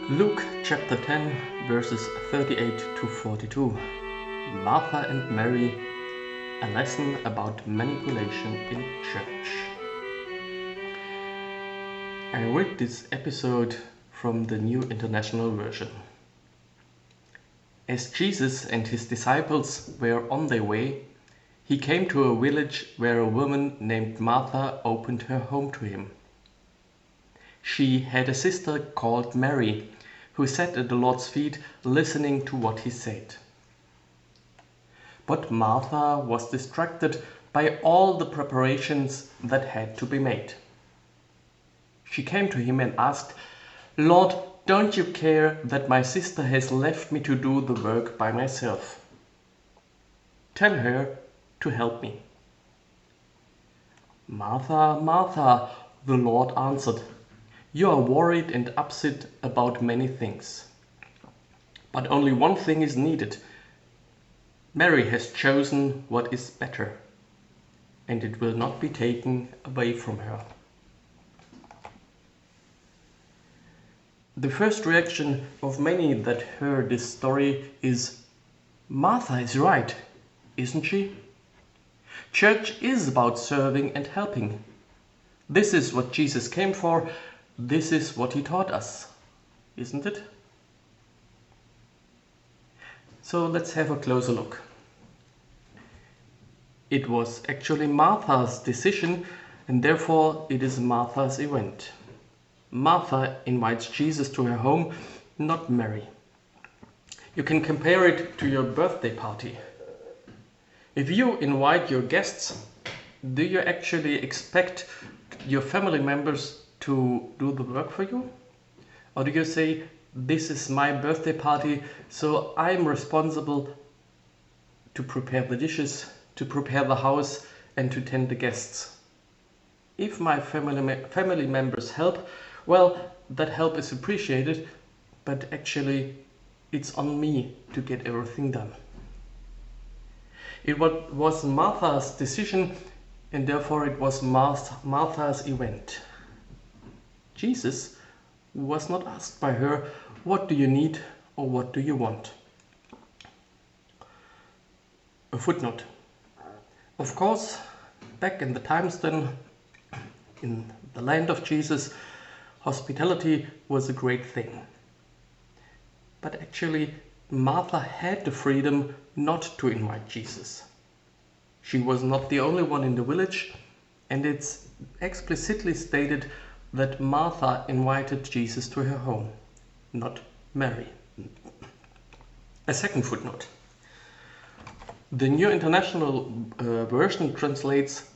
Luke chapter 10 verses 38 to 42. Martha and Mary, a lesson about manipulation in church. I read this episode from the New International Version. As Jesus and his disciples were on their way, he came to a village where a woman named Martha opened her home to him. She had a sister called Mary, who sat at the Lord's feet listening to what he said. But Martha was distracted by all the preparations that had to be made. She came to him and asked, "Lord, don't you care that my sister has left me to do the work by myself? Tell her to help me." "Martha, Martha," the Lord answered, "you are worried and upset about many things. But only one thing is needed. Mary has chosen what is better, and it will not be taken away from her." The first reaction of many that heard this story is, Martha is right, isn't she? Church is about serving and helping. This is what Jesus came for. This is what he taught us, isn't it? So let's have a closer look. It was actually Martha's decision, and therefore it is Martha's event. Martha invites Jesus to her home, not Mary. You can compare it to your birthday party. If you invite your guests, do you actually expect your family members to do the work for you? Or do you say, this is my birthday party, so I'm responsible to prepare the dishes, to prepare the house, and to tend the guests? If my family members help, well, that help is appreciated, but actually it's on me to get everything done. It was Martha's decision, and therefore it was Martha's event. Jesus was not asked by her, what do you need or what do you want? A footnote. Of course, back in the times then, in the land of Jesus, hospitality was a great thing. But actually, Martha had the freedom not to invite Jesus. She was not the only one in the village, and it's explicitly stated that Martha invited Jesus to her home, not Mary. A second footnote. The New International Version translates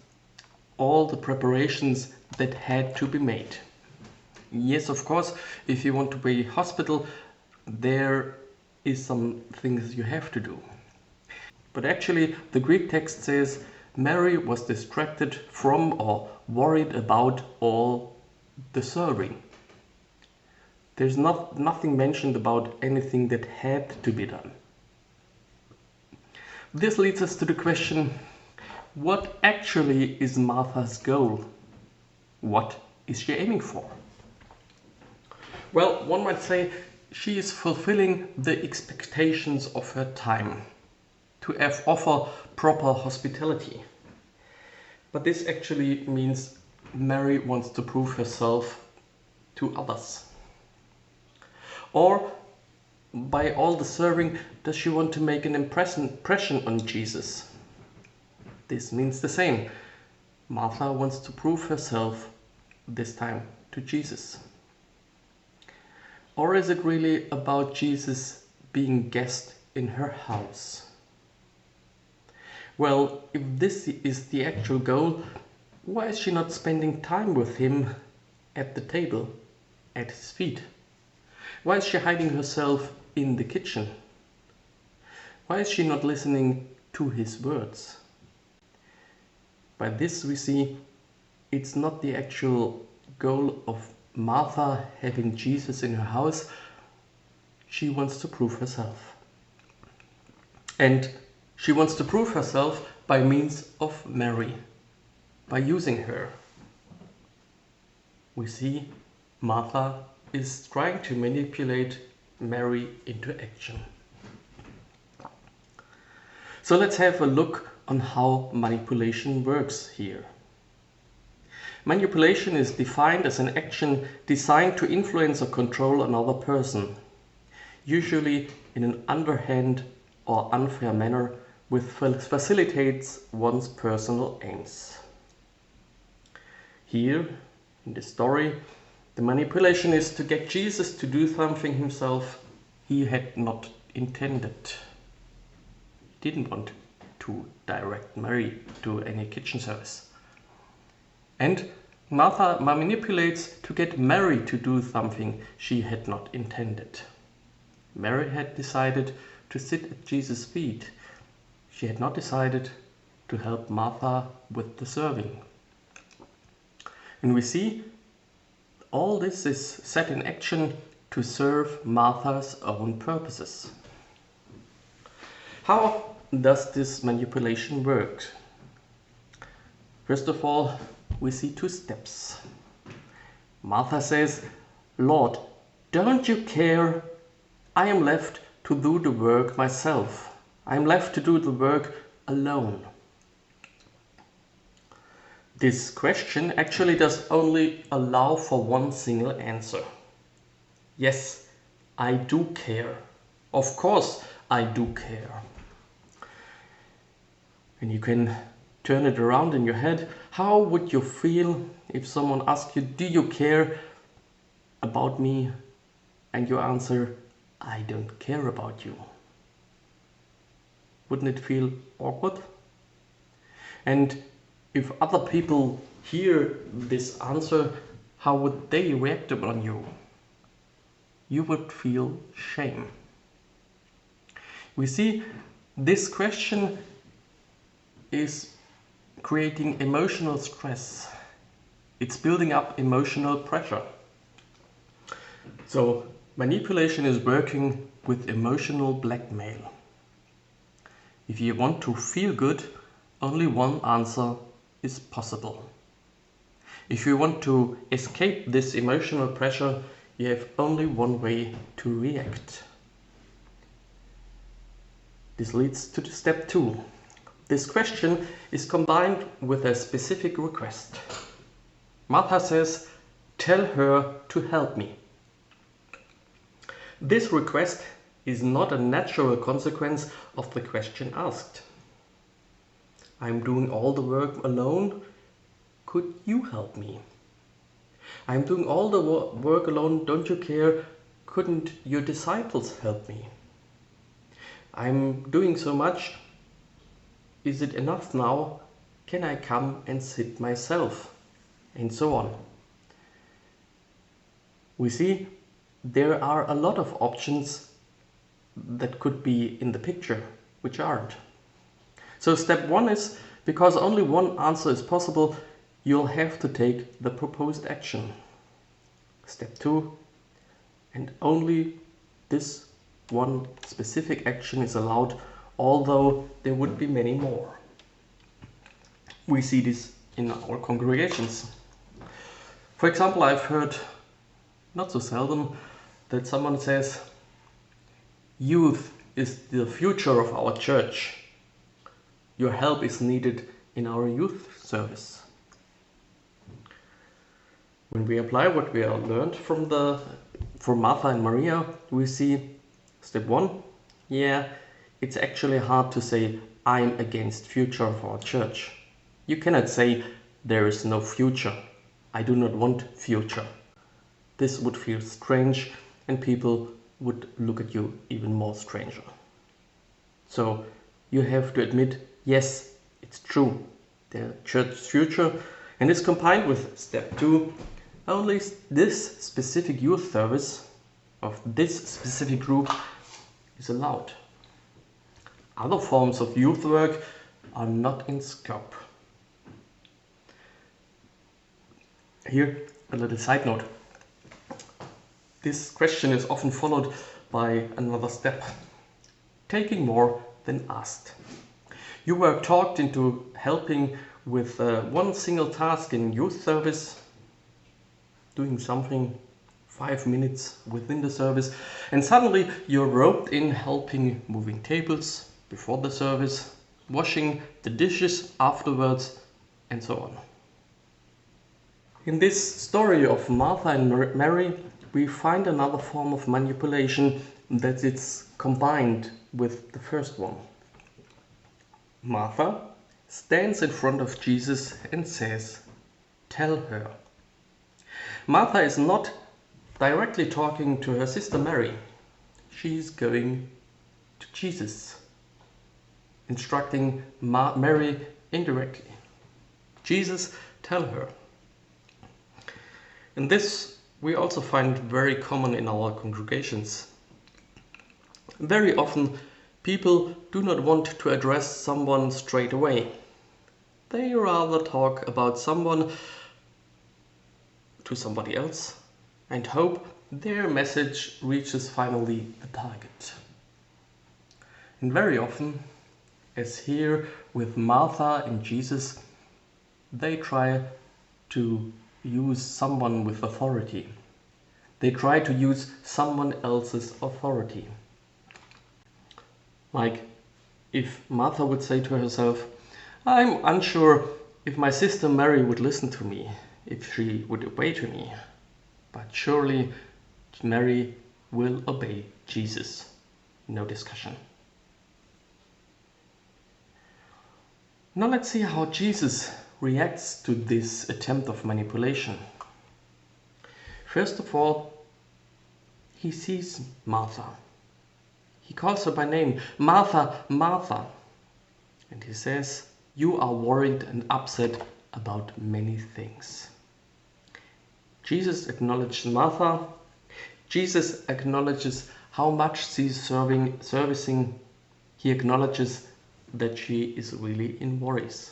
all the preparations that had to be made. Yes, of course, if you want to be hospital, there is some things you have to do. But actually, the Greek text says Mary was distracted from or worried about all the serving. There's nothing mentioned about anything that had to be done. This leads us to the question, what actually is Martha's goal? What is she aiming for? Well, one might say she is fulfilling the expectations of her time, to offer proper hospitality. But this actually means Mary wants to prove herself to others. Or, by all the serving, does she want to make an impression on Jesus? This means the same. Martha wants to prove herself, this time to Jesus. Or is it really about Jesus being guest in her house? Well, if this is the actual goal, why is she not spending time with him at the table, at his feet? Why is she hiding herself in the kitchen? Why is she not listening to his words? By this we see it's not the actual goal of Martha having Jesus in her house. She wants to prove herself. And she wants to prove herself by means of Mary, by using her. We see Martha is trying to manipulate Mary into action. So let's have a look on how manipulation works here. Manipulation is defined as an action designed to influence or control another person, usually in an underhand or unfair manner, which facilitates one's personal aims. Here, in the story, the manipulation is to get Jesus to do something himself he had not intended. He didn't want to direct Mary to any kitchen service. And Martha manipulates to get Mary to do something she had not intended. Mary had decided to sit at Jesus' feet. She had not decided to help Martha with the serving. And we see all this is set in action to serve Martha's own purposes. How does this manipulation work? First of all, we see two steps. Martha says, "Lord, don't you care? I am left to do the work myself. I am left to do the work alone." This question actually does only allow for one single answer. Yes, I do care. Of course I do care. And you can turn it around in your head. How would you feel if someone asked you, "Do you care about me?" And you answer, "I don't care about you." Wouldn't it feel awkward? And if other people hear this answer, how would they react upon you? You would feel shame. We see this question is creating emotional stress. It's building up emotional pressure. So manipulation is working with emotional blackmail. If you want to feel good, only one answer is possible. If you want to escape this emotional pressure, you have only one way to react. This leads to step 2. This question is combined with a specific request. Martha says, "Tell her to help me." This request is not a natural consequence of the question asked. "I'm doing all the work alone. Could you help me?" "I'm doing all the work alone. Don't you care? Couldn't your disciples help me?" "I'm doing so much. Is it enough now? Can I come and sit myself?" And so on. We see there are a lot of options that could be in the picture, which aren't. So step 1 is, because only one answer is possible, you'll have to take the proposed action. Step 2, and only this one specific action is allowed, although there would be many more. We see this in our congregations. For example, I've heard, not so seldom, that someone says, "Youth is the future of our church. Your help is needed in our youth service." When we apply what we have learned from Martha and Maria, we see step 1, yeah, it's actually hard to say, "I'm against future of our church." You cannot say, "There is no future. I do not want future." This would feel strange and people would look at you even more stranger. So you have to admit, yes, it's true, the church's future, and is combined with step 2, only this specific youth service of this specific group is allowed. Other forms of youth work are not in scope. Here, a little side note. This question is often followed by another step. Taking more than asked. You were talked into helping with one single task in youth service, doing something 5 minutes within the service, and suddenly you're roped in helping moving tables before the service, washing the dishes afterwards, and so on. In this story of Martha and Mary, we find another form of manipulation that is combined with the first one. Martha stands in front of Jesus and says, "Tell her." Martha is not directly talking to her sister Mary. She is going to Jesus, instructing Mary indirectly. Jesus, tell her. And this we also find very common in our congregations. Very often people do not want to address someone straight away. They rather talk about someone to somebody else and hope their message reaches finally the target. And very often, as here with Martha and Jesus, they try to use someone with authority. They try to use someone else's authority. Like if Martha would say to herself, "I'm unsure if my sister Mary would listen to me, if she would obey to me. But surely Mary will obey Jesus." No discussion. Now let's see how Jesus reacts to this attempt of manipulation. First of all, he sees Martha. He calls her by name, "Martha, Martha." And he says, "You are worried and upset about many things." Jesus acknowledges Martha. Jesus acknowledges how much she's servicing. He acknowledges that she is really in worries.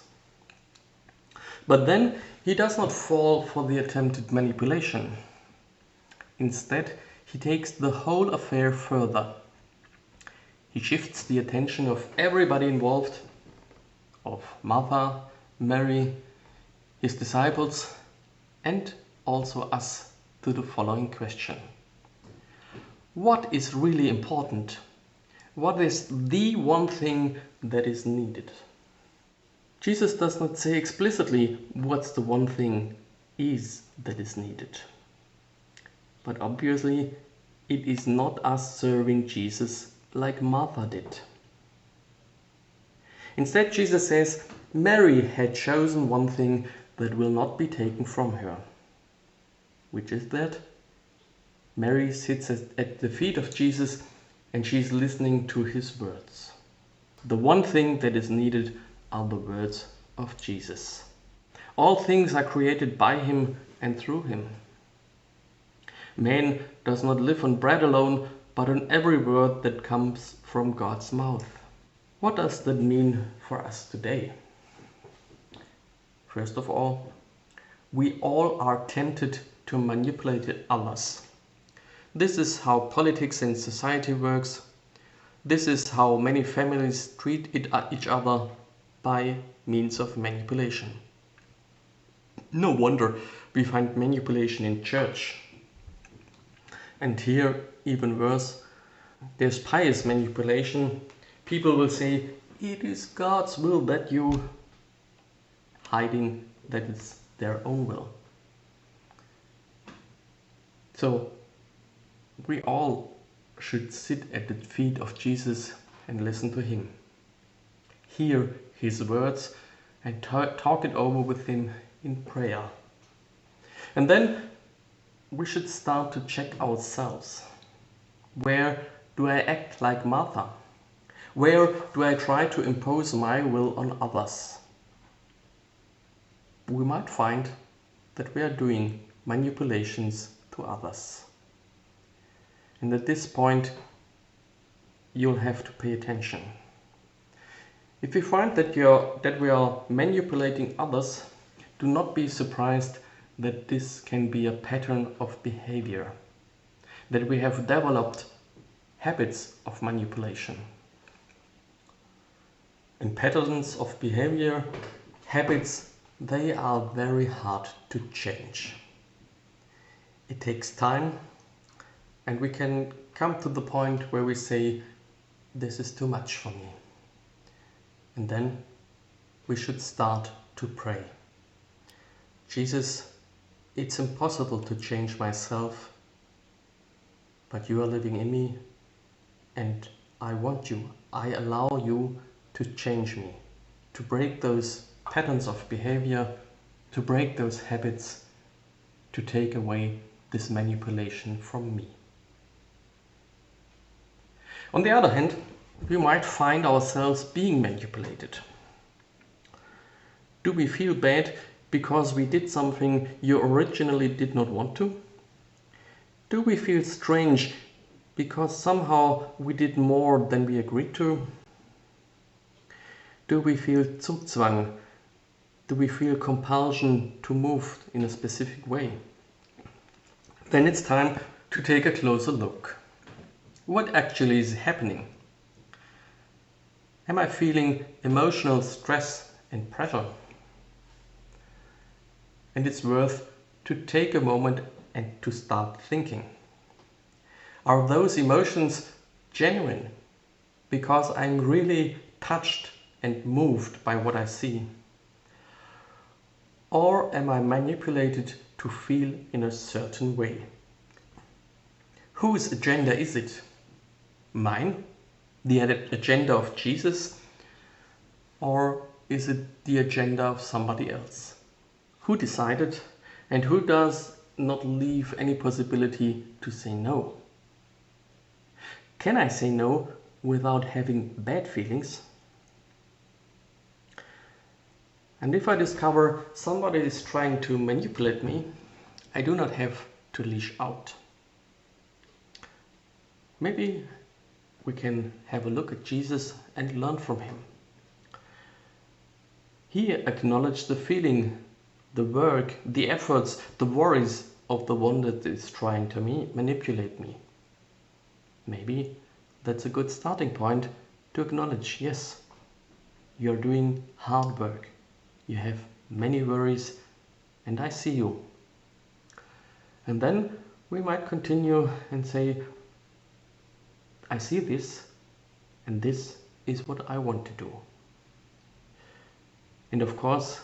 But then he does not fall for the attempted manipulation. Instead, he takes the whole affair further. He shifts the attention of everybody involved, of Martha, Mary, his disciples, and also us, to the following question. What is really important? What is the one thing that is needed? Jesus does not say explicitly what's the one thing is that is needed. But obviously, it is not us serving Jesus like Martha did. Instead, Jesus says, Mary had chosen one thing that will not be taken from her. Which is that? Mary sits at the feet of Jesus and she's listening to his words. The one thing that is needed are the words of Jesus. All things are created by him and through him. Man does not live on bread alone, but on every word that comes from God's mouth. What does that mean for us today? First of all, we all are tempted to manipulate others. This is how politics and society works. This is how many families treat each other by means of manipulation. No wonder we find manipulation in church. And here, even worse, there's pious manipulation. People will say, it is God's will that you, hiding that it's their own will. So, we all should sit at the feet of Jesus and listen to him. Hear his words and talk it over with him in prayer. And then we should start to check ourselves. Where do I act like Martha? Where do I try to impose my will on others? We might find that we are doing manipulations to others. And at this point, you'll have to pay attention. If you find that we are manipulating others, do not be surprised that this can be a pattern of behavior, that we have developed habits of manipulation. And patterns of behavior, habits, they are very hard to change. It takes time, And we can come to the point where we say, this is too much for me. And then we should start to pray. Jesus, it's impossible to change myself, but you are living in me, and I want you. I allow you to change me, to break those patterns of behavior, to break those habits, to take away this manipulation from me. On the other hand, we might find ourselves being manipulated. Do we feel bad because we did something you originally did not want to? Do we feel strange because somehow we did more than we agreed to? Do we feel Zugzwang? Do we feel compulsion to move in a specific way? Then it's time to take a closer look. What actually is happening? Am I feeling emotional stress and pressure? And it's worth to take a moment and to start thinking. Are those emotions genuine? Because I'm really touched and moved by what I see? Or am I manipulated to feel in a certain way? Whose agenda is it? Mine? The agenda of Jesus? Or is it the agenda of somebody else? Who decided, and who does not leave any possibility to say no? Can I say no without having bad feelings? And if I discover somebody is trying to manipulate me, I do not have to leash out. Maybe we can have a look at Jesus and learn from him. He acknowledged the feeling, the work, the efforts, the worries of the one that is trying to manipulate me. Maybe that's a good starting point to acknowledge, yes, you're doing hard work. You have many worries, and I see you. And then we might continue and say, I see this, and this is what I want to do. And of course,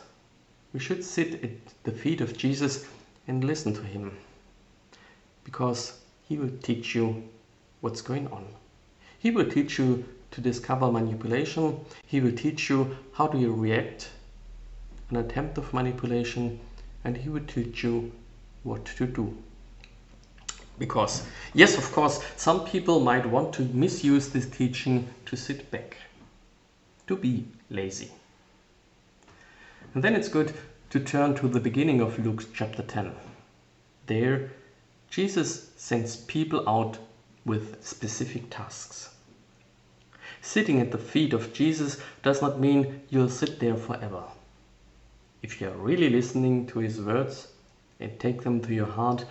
we should sit at the feet of Jesus and listen to him, because he will teach you what's going on. He will teach you to discover manipulation. He will teach you how do you react an attempt of manipulation, and he will teach you what to do. Because, yes, of course, some people might want to misuse this teaching to sit back, to be lazy. And then it's good to turn to the beginning of Luke chapter 10. There, Jesus sends people out with specific tasks. Sitting at the feet of Jesus does not mean you'll sit there forever. If you're really listening to his words and take them to your heart,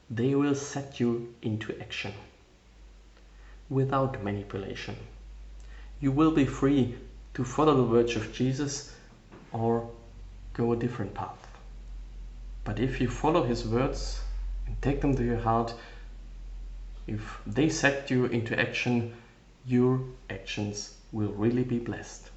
they will set you into action. Without manipulation. You will be free to follow the words of Jesus or go a different path. But if you follow his words and take them to your heart, if they set you into action, your actions will really be blessed.